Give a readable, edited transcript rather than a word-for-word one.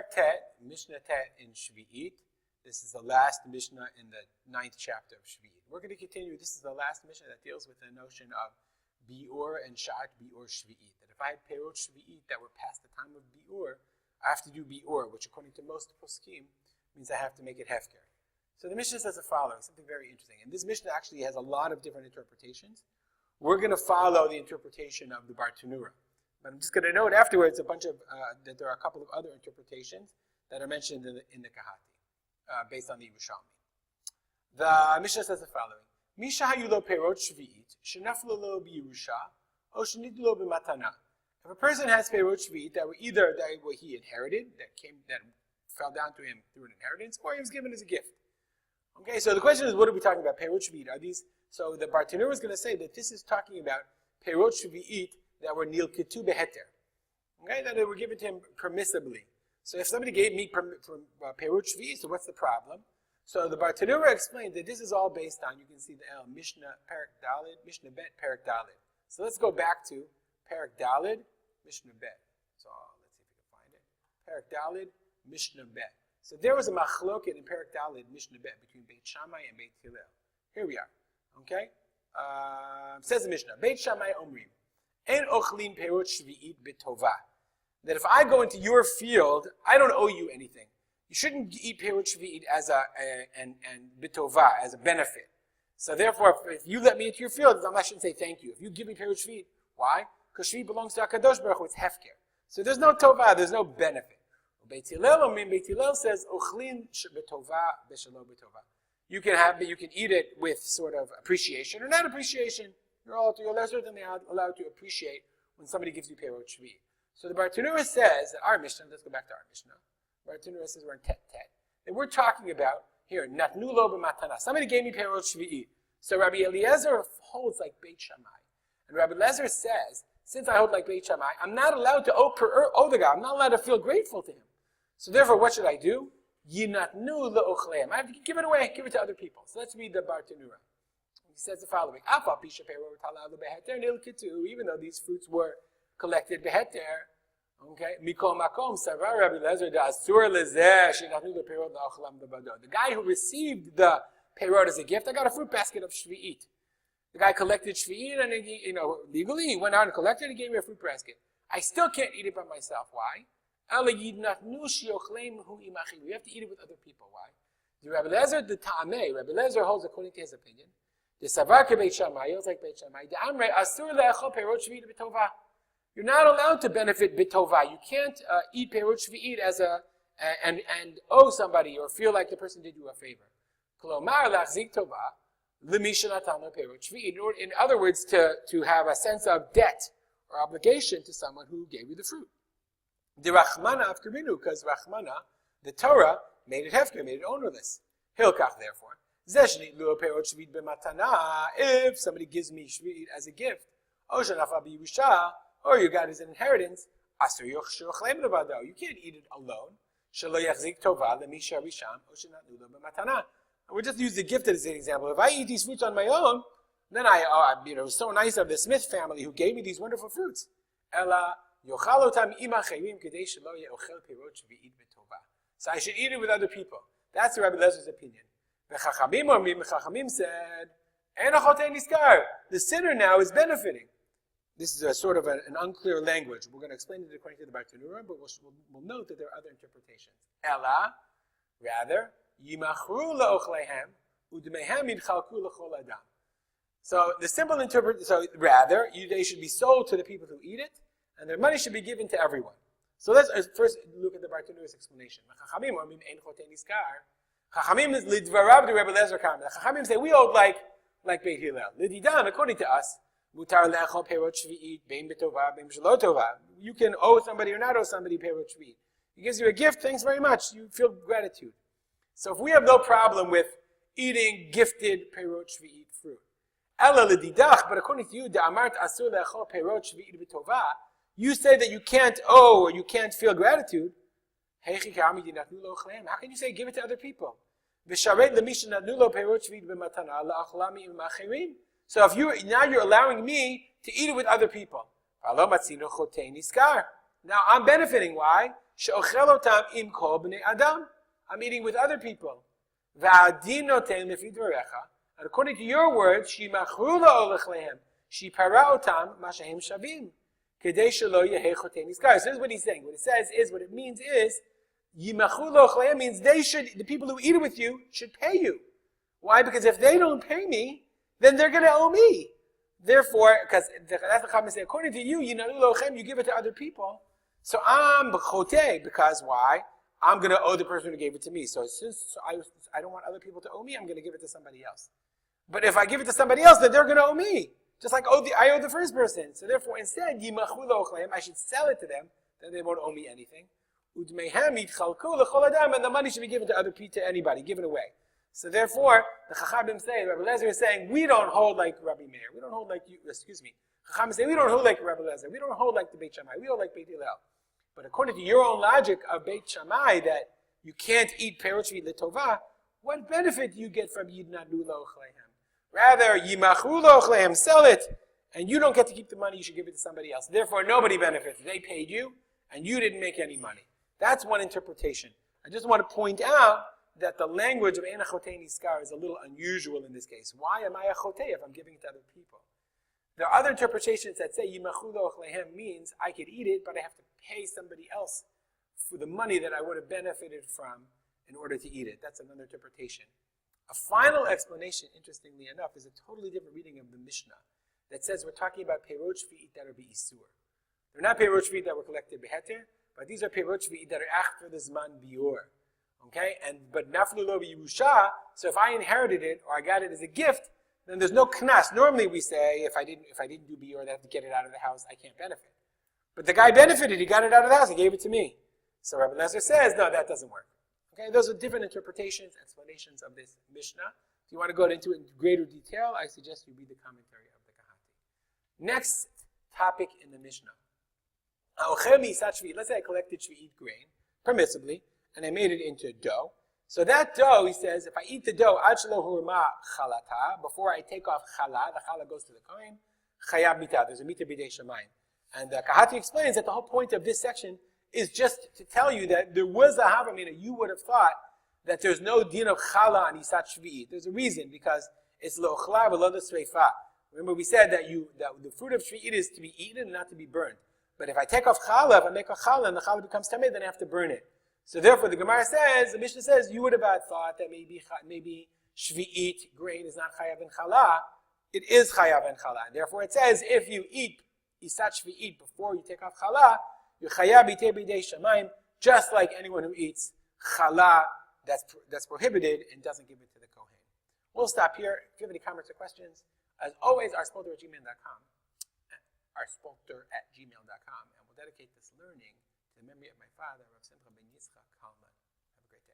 Parak Tet, Mishnah Tet in Sheviit. This is the last Mishnah in the 9th chapter of Sheviit. We're going to continue. This is the last Mishnah that deals with the notion of Bi'ur and Sha'at Bi'ur Sheviit. That if I had Perot Sheviit that were past the time of Bi'ur, I have to do Bi'ur, which according to most poskim means I have to make it Hefker. So the Mishnah says the following, something very interesting. And this Mishnah actually has a lot of different interpretations. We're going to follow the interpretation of the Bartanura. But I'm just going to note afterwards that there are a couple of other interpretations that are mentioned in the Kahati, based on the Yerushalmi. The Mishnah says the following: Misha hayulo perot shvi'it, shenaflo lo b'Yerusha, o shenidlo b'matana. If a person has perot shvi'it that were either that he inherited, that fell down to him through an inheritance, or he was given as a gift. Okay, so the question is, what are we talking about? Perot shvi'it, are these? So the Bartanura is going to say that this is talking about perot shvi'it that were nilketu beheter, okay, that they were given to him permissibly. So if somebody gave me perut shvi'it, so what's the problem? So the Bartanura explained that this is all based on, you can see the Mishnah Parak Dalid, Mishnah Bet Parak Dalid. So let's go back to Parak Dalid, Mishnah Bet. So let's see if we can find it. Parak Dalid, Mishnah Bet. So there was a machloket in Parak Dalid, Mishnah Bet, between Beit Shammai and Beit Hillel. Here we are, okay? Says the Mishnah, Beit Shammai Omrim, En ochlin perot shvi'it b'tova. That if I go into your field, I don't owe you anything. You shouldn't eat perot shvi'it as and b'tova, as a benefit. So therefore, if you let me into your field, I shouldn't say thank you. If you give me perot shvi'it, why? Because shvi'it belongs to HaKadosh Baruch Hu, it's hefker. So there's no tova, there's no benefit. Beit Hillel says ochlin b'tova b'shalo b'tova. You can eat it with sort of appreciation or not appreciation. You're certainly allowed to appreciate when somebody gives you perot shvi'it. So the Bartanura says that our Mishnah, let's go back to our Mishnah. Bartanura says we're in Tet Tet. And we're talking about, here, natnu lo b'matana. Somebody gave me perot shvi'it. So Rabbi Eliezer holds like Beit Shammai. And Rabbi Eliezer says, since I hold like Beit Shammai, I'm not allowed to owe the guy. I'm not allowed to feel grateful to him. So therefore, what should I do? Yinatnu le'ochleim. I have to give it away, give it to other people. So let's read the Bartanura. He says the following: even though these fruits were collected beheter, okay, mikol makom savar Rabbi Eliezer da'asur lezeh shenatnu leperot la'ochlam b'bado. The guy who received the perot as a gift, I got a fruit basket of shvi'it. The guy collected shvi'it, and he, legally he went out and collected and he gave me a fruit basket. I still can't eat it by myself. Why? You have to eat it with other people. Why? The Rabbi Eliezer the Ta'ameh, Rabbi Eliezer holds according to his opinion. The Savar ke Beit Shammai, he holds like Beit Shammai. The Amrei asur le'achol perot shvi'it b'tova. You're not allowed to benefit b'tova. You can't eat perot shvi'it as and owe somebody or feel like the person did you a favor. Kolomar lachzik tova l'misha natan lo perot shvi'it. In other words, to have a sense of debt or obligation to someone who gave you the fruit. The Rachmana of Kirinu, because Rachmana, the Torah, made it hefker, made it ownerless. Hilkach, therefore. Zeshni lo perot shvi'it b'matana. If somebody gives me shvi'it as a gift, o shanafa b'Yerusha, or you got it as an inheritance, asur yochlem levado. You can't eat it alone. Shelo yachzik tova lemisha risham, o shenatnu lo b'matana. We'll just use the gift as an example. If I eat these fruits on my own, then it was so nice of the Smith family who gave me these wonderful fruits. Ella. So I should eat it with other people. That's the Rabbi Eliezer opinion. The Chachamim said, the sinner now is benefiting. This is a sort of an unclear language. We're going to explain it according to the Bartanura, but we'll note that there are other interpretations. Ella, rather, so the simple interpretation, so rather, they should be sold to the people who eat it, and their money should be given to everyone. So let's first look at the Bartanura's explanation. Chachamim is lidvarav the Rebbe Lezer Kam. The Chachamim say we owed like Beit Hillel. Lididan, according to us, mutar le'achol perot shvi'it bein betova bein shelo tova. You can owe somebody or not owe somebody perot shvi'it. He gives you a gift. Thanks very much. You feel gratitude. So if we have no problem with eating gifted perot shvi'it fruit, ela lididach. But according to you, de'amart asur le'achol perot shvi'it betova. You say that you can't owe or you can't feel gratitude. How can you say give it to other people? So if you're allowing me to eat it with other people. Now I'm benefiting. Why? she'ochel otam im kol b'nei adam. I'm eating with other people. V'adin noten lefi dvarecha. And according to your words, shimachru la'olech lehem. Shipara otam ma shehem shavim. Kedei shelo yehei choten nizkar. So this is what he's saying. What it says is, what it means is, yimachu lo'olech lehem means the people who eat it with you should pay you. Why? Because if they don't pay me, then they're going to owe me. Therefore, because that's the Chacham say, according to you, you give it to other people. So I'm b'chotei, because why? I'm going to owe the person who gave it to me. So since I don't want other people to owe me, I'm going to give it to somebody else. But if I give it to somebody else, then they're going to owe me. Just like I owe the first person. So therefore, instead, I should sell it to them, then they won't owe me anything. And the money should be given to other people, to anybody, given away. So therefore, the Chachamim say, Rabbi Lezer is saying, we don't hold like Rabbi Meir. We don't hold like you, Chachamim say, we don't hold like Rabbi Lezer. We don't hold like the Beit Shammai. We hold like Beit Hillel. But according to your own logic of Beit Shammai, that you can't eat perot shvit letovah, what benefit do you get from yidnadu lo'chleihem? Rather, yimachu lo'chleihem, sell it, and you don't get to keep the money, you should give it to somebody else. Therefore, nobody benefits. They paid you, and you didn't make any money. That's one interpretation. I just want to point out that the language of Ein HaChotei Nizkar is a little unusual in this case. Why am I a chotei if I'm giving it to other people? There are other interpretations that say Yimachu Lo'chleihem means I could eat it, but I have to pay somebody else for the money that I would have benefited from in order to eat it. That's another interpretation. A final explanation, interestingly enough, is a totally different reading of the Mishnah that says we're talking about Perot Shvi'it that are Be'isur. They're not Perot Shvi'it that were collected Beheter, but these are Perot Shvi'it that are after the Zman Biur. Okay, but naflu lo b'yerusha. So if I inherited it or I got it as a gift, then there's no knas. Normally we say if I didn't do biur, I have to get it out of the house. I can't benefit. But the guy benefited. He got it out of the house. He gave it to me. So Rabbi Lezer says, no, that doesn't work. Okay, those are different interpretations, explanations of this Mishnah. If you want to go into it in greater detail, I suggest you read the commentary of the Kahati. Next topic in the Mishnah. Let's say I collected shvi'it grain permissibly, and I made it into dough. So that dough, he says, if I eat the dough, ad shelo hurma chalata, before I take off chala, the chala goes to the kohen, chayav mita, there's a mita b'dei shamayim. And Kahati explains that the whole point of this section is just to tell you that there was a havamina. You would have thought that there's no din of chala on isat shvi'it. There's a reason, because it's lo'chla v'lo l'sreifa. Remember we said that the fruit of shvi'it is to be eaten and not to be burned. But if I take off chala, if I make a chala and the chala becomes tameh, then I have to burn it. So therefore, the Gemara says, the Mishnah says, you would have thought that maybe shvi'it grain is not chayav in chala. It is chayav in chala. Therefore, it says if you eat isat shvi'it before you take off chala, you're chayav b'tei b'dei shamayim, just like anyone who eats chala that's prohibited and doesn't give it to the kohen. We'll stop here. If you have any comments or questions, as always, arspolter@gmail.com, and we'll dedicate this learning to the memory of my father, Rav Simcha ben Yitzchak Kalman. Have a great day.